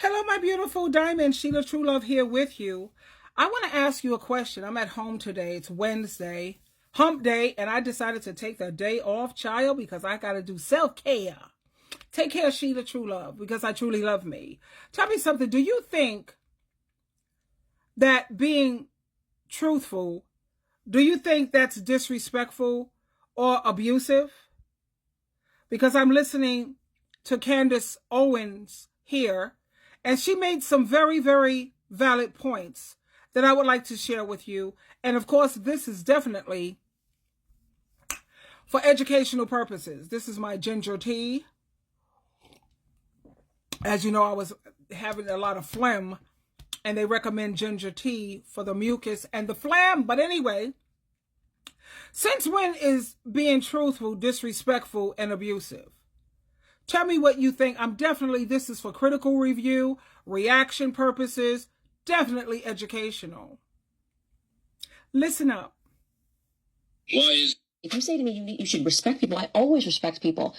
Hello, my beautiful diamond. SheilaTruelove here with you. I want to ask you a question. I'm at home today. It's Wednesday, hump day, and I decided to take the day off, child, because I got to do self-care. Take care, SheilaTruelove, because I truly love me. Tell me something. Do you think that being truthful, do you think that's disrespectful or abusive? Because I'm listening to Candace Owens here, and she made some very, very valid points that I would like to share with you. And of course, this is definitely for educational purposes. This is my ginger tea. As you know, I was having a lot of phlegm, and they recommend ginger tea for the mucus and the phlegm. But anyway, since when is being truthful disrespectful and abusive? Tell me what you think. This is for critical review, reaction purposes, definitely educational. Listen up. If you say to me you should respect people, I always respect people.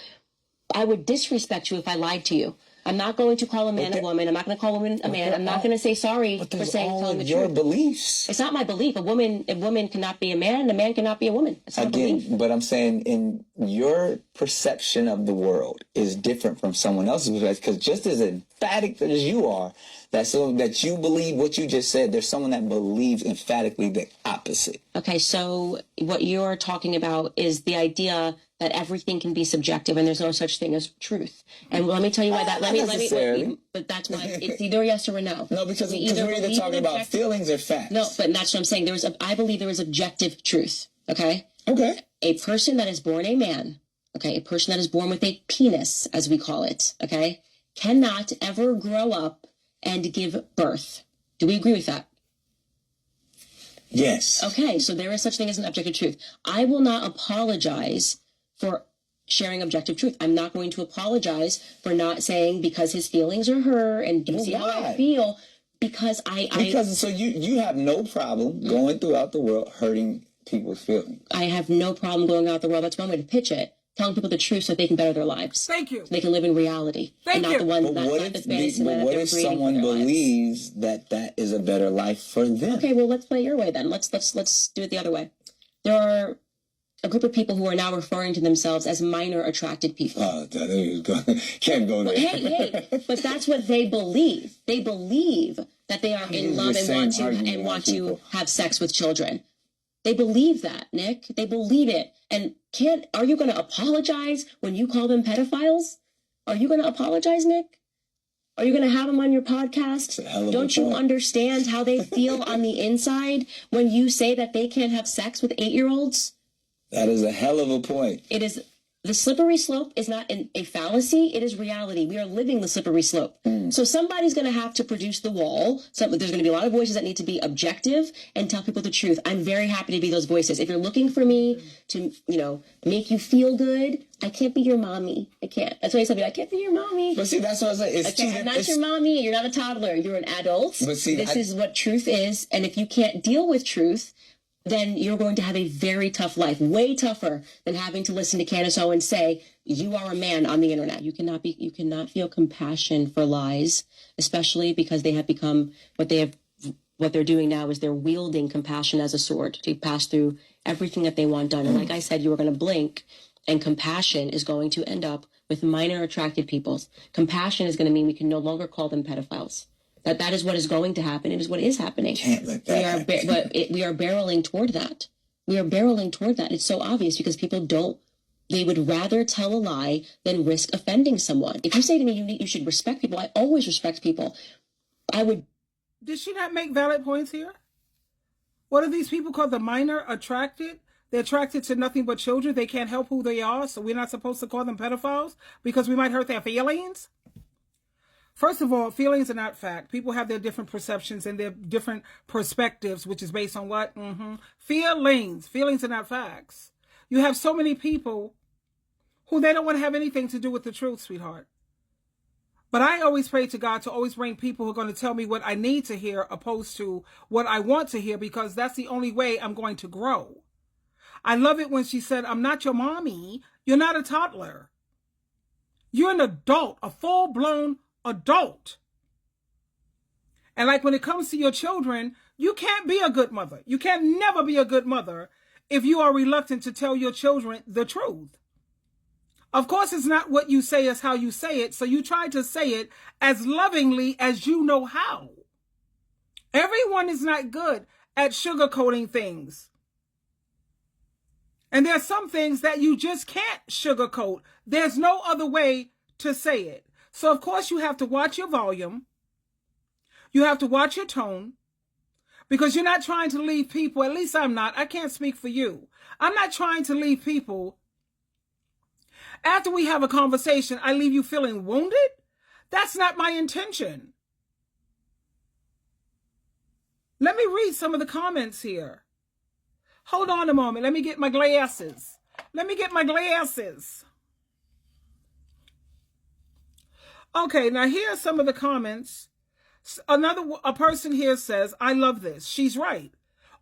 I would disrespect you if I lied to you. I'm not going to call a man a woman. I'm not going to call a woman a man. I'm not going to say sorry for telling the truth. Your beliefs. It's not my belief. A woman cannot be a man, and a man cannot be a woman. It's not a belief. But I'm saying in your perception of the world is different from someone else's, because just as emphatic as you are, that you believe what you just said, there's someone that believes emphatically the opposite. Okay, so what you're talking about is the idea that everything can be subjective and there's no such thing as truth. And let me tell you why that. But that's why it's either yes or a no. No, because we're either talking about feelings or facts. No, but that's what I'm saying. I believe there is objective truth. Okay. Okay. A person that is born a man. Okay, a person that is born with a penis, as we call it. Okay, cannot ever grow up and give birth. Do we agree with that? Yes. Okay, so there is such thing as an objective truth. I will not apologize for sharing objective truth. I'm not going to apologize for not saying because his feelings are hurt and you see how I feel, because so you have no problem going throughout the world hurting people's feelings. I have no problem going out the world. That's one way to pitch it. Telling people the truth so they can better their lives. Thank you. So they can live in reality. Thank you. Not the one but what if someone believes that is a better life for them? Okay, well, let's play it your way then. Let's do it the other way. There are a group of people who are now referring to themselves as minor attracted people. Oh, can't go there. Hey, but that's what they believe. They believe that they are in love and want to have sex with children. They believe that, Nick. They believe it. And are you going to apologize when you call them pedophiles? Are you going to apologize, Nick? Are you going to have them on your podcast? Don't you understand how they feel on the inside when you say that they can't have sex with 8-year-olds? That is a hell of a point. It is. The slippery slope is not a fallacy. It is reality. We are living the slippery slope. So somebody's going to have to produce the wall. There's going to be a lot of voices that need to be objective and tell people the truth. I'm very happy to be those voices. If you're looking for me to, make you feel good, I can't be your mommy. I can't. That's why somebody, I can't be your mommy. But see, that's what I was saying. I'm not your mommy. You're not a toddler. You're an adult. But see, this is what truth is. And if you can't deal with truth, then you're going to have a very tough life, way tougher than having to listen to Candace Owens say, you are a man on the internet. You cannot feel compassion for lies, especially because they have become what they're doing now is they're wielding compassion as a sword to pass through everything that they want done. And like I said, you are going to blink and compassion is going to end up with minor attracted people. Compassion is going to mean we can no longer call them pedophiles. That is what is going to happen. It is what is happening. Can't let that happen. We are barreling toward that. We are barreling toward that. It's so obvious because people they would rather tell a lie than risk offending someone. If you say to me, you should respect people, I always respect people. Did she not make valid points here? What are these people called? The minor attracted? They're attracted to nothing but children. They can't help who they are. So we're not supposed to call them pedophiles because we might hurt their feelings. First of all, feelings are not fact. People have their different perceptions and their different perspectives, which is based on what? Feelings. Feelings are not facts. You have so many people who they don't want to have anything to do with the truth, sweetheart. But I always pray to God to always bring people who are going to tell me what I need to hear opposed to what I want to hear, because that's the only way I'm going to grow. I love it when she said, I'm not your mommy. You're not a toddler. You're an adult, a full-blown adult. And like when it comes to your children, you can't be a good mother. You can never be a good mother if you are reluctant to tell your children the truth. Of course, it's not what you say, it's how you say it. So you try to say it as lovingly as you know how. Everyone is not good at sugarcoating things. And there are some things that you just can't sugarcoat. There's no other way to say it. So, of course, you have to watch your volume. You have to watch your tone. Because you're not trying to leave people, at least I'm not. I can't speak for you. I'm not trying to leave people. After we have a conversation, I leave you feeling wounded? That's not my intention. Let me read some of the comments here. Hold on a moment. Let me get my glasses. Okay, now here are some of the comments. A person here says, I love this. She's right.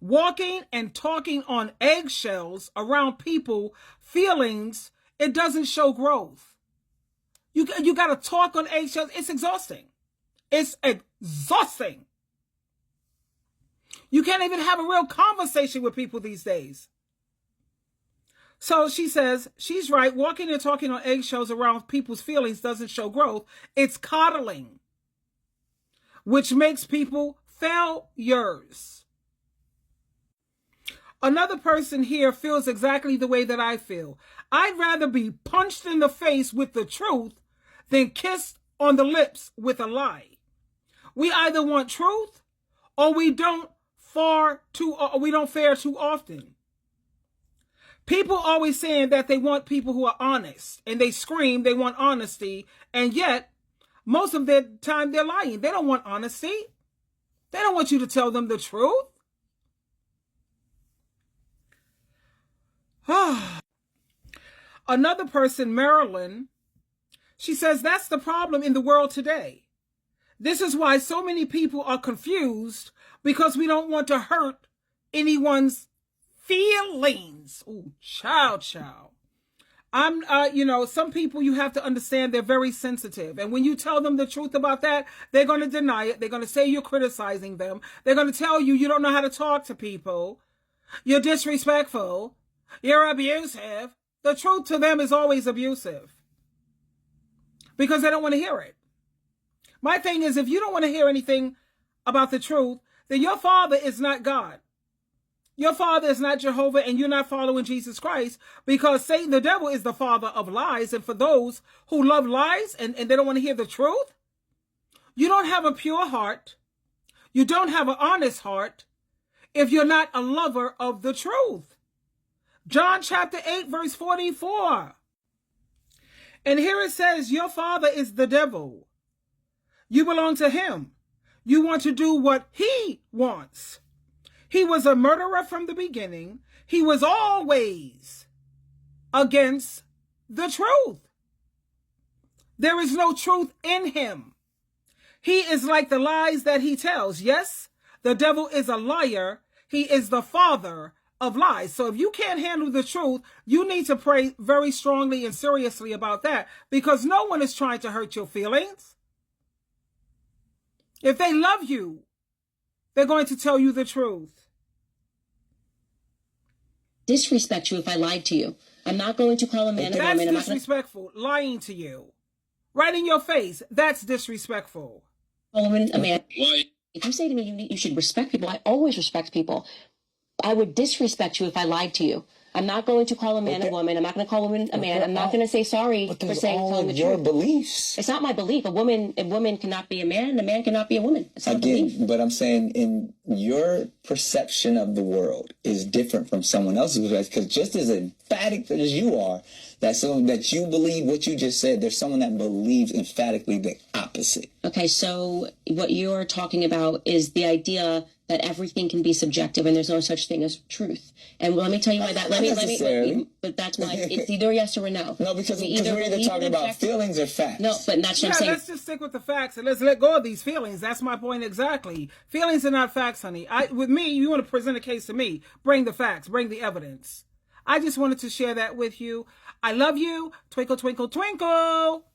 Walking and talking on eggshells around people, feelings, it doesn't show growth. You got to talk on eggshells. It's exhausting. It's exhausting. You can't even have a real conversation with people these days. So she says, she's right. Walking and talking on eggshells around people's feelings doesn't show growth. It's coddling, which makes people failures. Another person here feels exactly the way that I feel. I'd rather be punched in the face with the truth than kissed on the lips with a lie. We either want truth or we don't fare too often. People always saying that they want people who are honest, and they scream they want honesty, and yet most of the time they're lying. They don't want honesty. They don't want you to tell them the truth. Another person, Marilyn, she says that's the problem in the world today. This is why so many people are confused, because we don't want to hurt anyone's feelings. Oh, child. Some people, you have to understand, they're very sensitive. And when you tell them the truth about that, they're going to deny it. They're going to say you're criticizing them. They're going to tell you don't know how to talk to people. You're disrespectful. You're abusive. The truth to them is always abusive, because they don't want to hear it. My thing is, if you don't want to hear anything about the truth, then your father is not God. Your father is not Jehovah, and you're not following Jesus Christ, because Satan, the devil, is the father of lies. And for those who love lies and they don't want to hear the truth, you don't have a pure heart. You don't have an honest heart if you're not a lover of the truth. John chapter 8, verse 44. And here it says, your father is the devil. You belong to him. You want to do what he wants. He was a murderer from the beginning. He was always against the truth. There is no truth in him. He is like the lies that he tells. Yes, the devil is a liar. He is the father of lies. So if you can't handle the truth, you need to pray very strongly and seriously about that, because no one is trying to hurt your feelings. If they love you, they're going to tell you the truth. Disrespect you if I lied to you. I'm not going to call a man a woman. That's disrespectful. Lying to you. Right in your face. That's disrespectful. Call a man. Why? If you say to me you should respect people, I always respect people. I would disrespect you if I lied to you. I'm not going to call a man a woman. I'm not going to call a woman a man. I'm not going to say sorry for telling the your truth. Beliefs. It's not my belief. A woman cannot be a man, and a man cannot be a woman. It's not a belief. But I'm saying, in your perception of the world is different from someone else's, because just as emphatic as you are, that you believe what you just said, there's someone that believes emphatically the opposite. Okay, so what you're talking about is the idea that everything can be subjective and there's no such thing as truth. And let me tell you why that. Let me. But that's why it's either yes or no. No, because we're either talking about feelings or facts. No, but that's what I'm saying. Let's just stick with the facts and let's let go of these feelings. That's my point exactly. Feelings are not facts, honey. With me, you want to present a case to me. Bring the facts. Bring the evidence. I just wanted to share that with you. I love you. Twinkle, twinkle, twinkle.